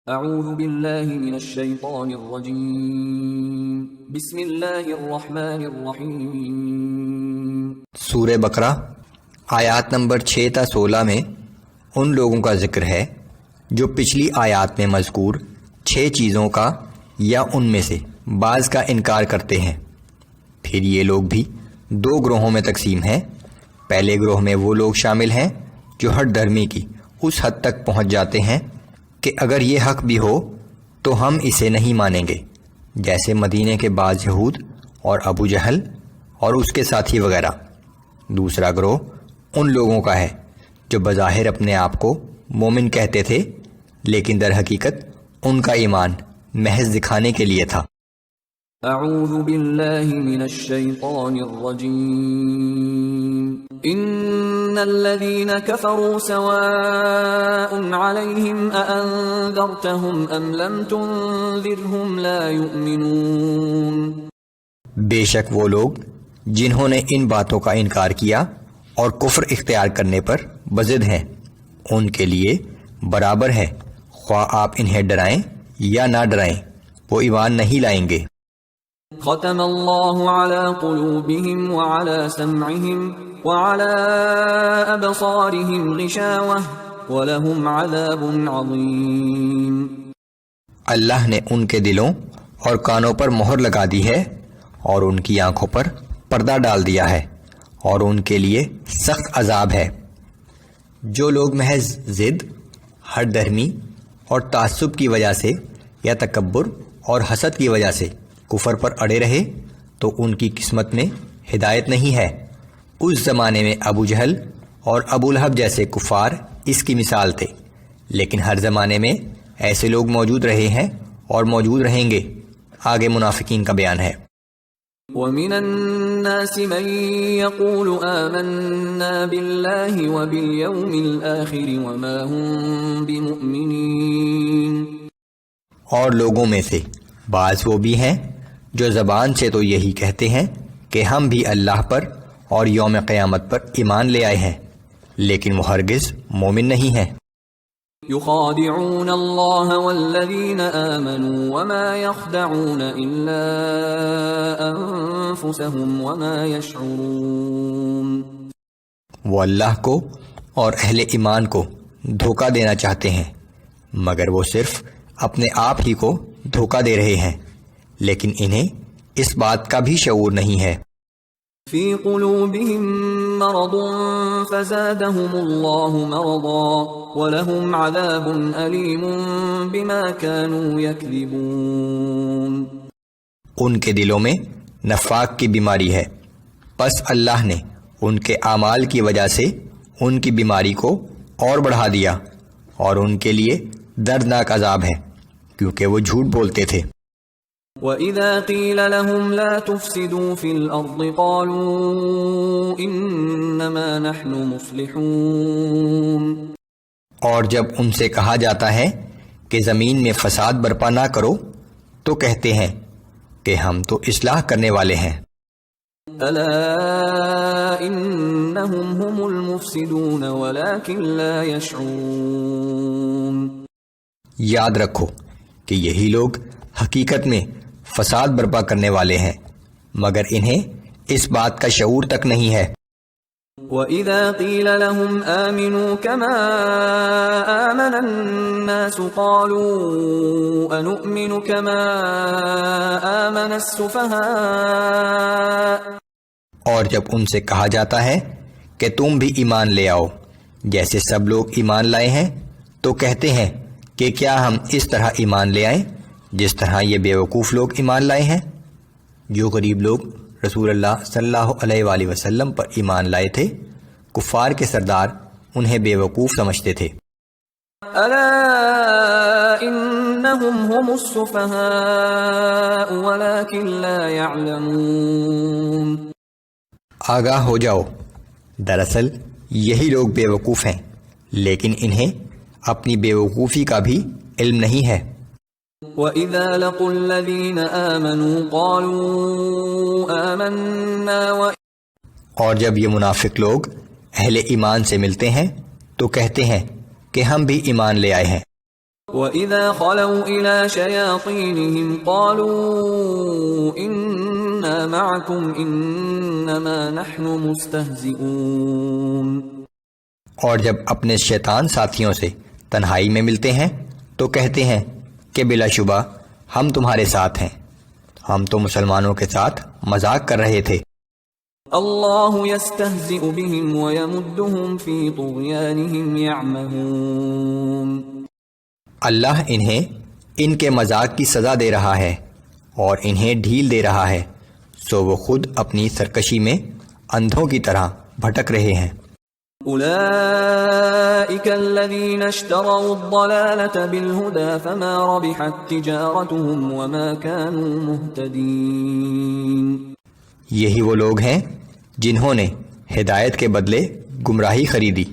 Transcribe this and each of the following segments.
اعوذ باللہ من الشیطان الرجیم بسم اللہ الرحمن الرحیم۔ سورہ بقرہ آیات نمبر 6 تا 16 میں ان لوگوں کا ذکر ہے جو پچھلی آیات میں مذکور 6 چیزوں کا یا ان میں سے بعض کا انکار کرتے ہیں۔ پھر یہ لوگ بھی 2 گروہوں میں تقسیم ہیں۔ پہلے گروہ میں وہ لوگ شامل ہیں جو ہر دھرمی کی اس حد تک پہنچ جاتے ہیں کہ اگر یہ حق بھی ہو تو ہم اسے نہیں مانیں گے، جیسے مدینے کے بعض یہود اور ابو جہل اور اس کے ساتھی وغیرہ۔ دوسرا گروہ ان لوگوں کا ہے جو بظاہر اپنے آپ کو مومن کہتے تھے، لیکن در حقیقت ان کا ایمان محض دکھانے کے لیے تھا۔ اعوذ باللہ من الشیطان الرجیم۔ ان الذین کفروا سواء علیہم اانذرتہم ام لم تنذرہم لا یؤمنون۔ بے شک وہ لوگ جنہوں نے ان باتوں کا انکار کیا اور کفر اختیار کرنے پر بضد ہیں، ان کے لیے برابر ہے خواہ آپ انہیں ڈرائیں یا نہ ڈرائیں، وہ ایمان نہیں لائیں گے۔ ختم اللہ علی قلوبہم وعلی سمعہم وعلی ابصارہم غشاوہ ولہم عذاب عظیم۔ اللہ نے ان کے دلوں اور کانوں پر مہر لگا دی ہے اور ان کی آنکھوں پر پردہ ڈال دیا ہے اور ان کے لیے سخت عذاب ہے۔ جو لوگ محض ضد، ہر دھرمی اور تعصب کی وجہ سے یا تکبر اور حسد کی وجہ سے کفر پر اڑے رہے تو ان کی قسمت میں ہدایت نہیں ہے۔ اس زمانے میں ابو جہل اور ابو لہب جیسے کفار اس کی مثال تھے، لیکن ہر زمانے میں ایسے لوگ موجود رہے ہیں اور موجود رہیں گے۔ آگے منافقین کا بیان ہے۔ وَمِنَ النَّاسِ مَن يَقُولُ آمَنَّا بِاللَّهِ وَبِالْيَوْمِ الْآخِرِ وَمَا هُمْ بِمُؤْمِنِينَ۔ اور لوگوں میں سے بعض وہ بھی ہیں جو زبان سے تو یہی کہتے ہیں کہ ہم بھی اللہ پر اور یوم قیامت پر ایمان لے آئے ہیں، لیکن وہ ہرگز مومن نہیں ہیں۔ يخادعون اللہ والذین آمنوا وما يخدعون الا انفسهم وما يشعرون۔ وہ اللہ کو اور اہل ایمان کو دھوکہ دینا چاہتے ہیں، مگر وہ صرف اپنے آپ ہی کو دھوکہ دے رہے ہیں، لیکن انہیں اس بات کا بھی شعور نہیں ہے۔ فی قلوبہم مرض فزادہم اللہ مرضا ولہم عذاب علیم بما كانوا یکذبون۔ ان کے دلوں میں نفاق کی بیماری ہے، پس اللہ نے ان کے اعمال کی وجہ سے ان کی بیماری کو اور بڑھا دیا، اور ان کے لیے دردناک عذاب ہے کیونکہ وہ جھوٹ بولتے تھے۔ وَإِذَا قِيلَ لَهُمْ لَا تُفْسِدُوا فِي الْأَرْضِ قَالُوا إِنَّمَا نَحْنُ مُصْلِحُونَ۔ اور جب ان سے کہا جاتا ہے کہ زمین میں فساد برپا نہ کرو تو کہتے ہیں کہ ہم تو اصلاح کرنے والے ہیں۔ أَلَا إِنَّهُمْ هُمُ الْمُفْسِدُونَ وَلَكِنْ لَا يَشْعُرُونَ۔ یاد رکھو کہ یہی لوگ حقیقت میں فساد برپا کرنے والے ہیں، مگر انہیں اس بات کا شعور تک نہیں ہے۔ وَإِذَا قِيلَ لَهُمْ آمِنُوا كَمَا آمَنَ النَّاسُ قَالُوا أَنُؤْمِنُ كَمَا آمَنَ السُّفَهَاءُ۔ اور جب ان سے کہا جاتا ہے کہ تم بھی ایمان لے آؤ جیسے سب لوگ ایمان لائے ہیں، تو کہتے ہیں کہ کیا ہم اس طرح ایمان لے آئیں جس طرح یہ بیوقوف لوگ ایمان لائے ہیں۔ جو غریب لوگ رسول اللہ صلی اللہ علیہ وآلہ وسلم پر ایمان لائے تھے، کفار کے سردار انہیں بیوقوف سمجھتے تھے۔ الا انہم هم السفہاء ولکن لا يعلمون۔ آگاہ ہو جاؤ، دراصل یہی لوگ بیوقوف ہیں، لیکن انہیں اپنی بیوقوفی کا بھی علم نہیں ہے۔ وَإِذَا لَقُوا الَّذِينَ آمَنُوا قَالُوا آمَنَّا اور جب یہ منافق لوگ اہل ایمان سے ملتے ہیں تو کہتے ہیں کہ ہم بھی ایمان لے آئے ہیں۔ وَإِذَا خَلَوْا إِلَى شَيَاطِينِهِمْ قَالُوا إِنَّا مَعَكُمْ إِنَّمَا نَحْنُ مُسْتَهْزِئُونَ اور جب اپنے شیطان ساتھیوں سے تنہائی میں ملتے ہیں تو کہتے ہیں کہ بلا شبہ ہم تمہارے ساتھ ہیں، ہم تو مسلمانوں کے ساتھ مذاق کر رہے تھے۔ اللہ یستہزئ بہم ویمدہم فی طغیانہم یعمہون، اللہ انہیں ان کے مذاق کی سزا دے رہا ہے اور انہیں ڈھیل دے رہا ہے، سو وہ خود اپنی سرکشی میں اندھوں کی طرح بھٹک رہے ہیں۔ اولئک الذین اشتروا الضلالة بالہدى فما ربحت تجارتهم وما كانوا مہتدین، یہی وہ لوگ ہیں جنہوں نے ہدایت کے بدلے گمراہی خریدی،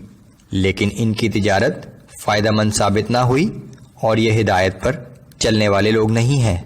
لیکن ان کی تجارت فائدہ مند ثابت نہ ہوئی اور یہ ہدایت پر چلنے والے لوگ نہیں ہیں۔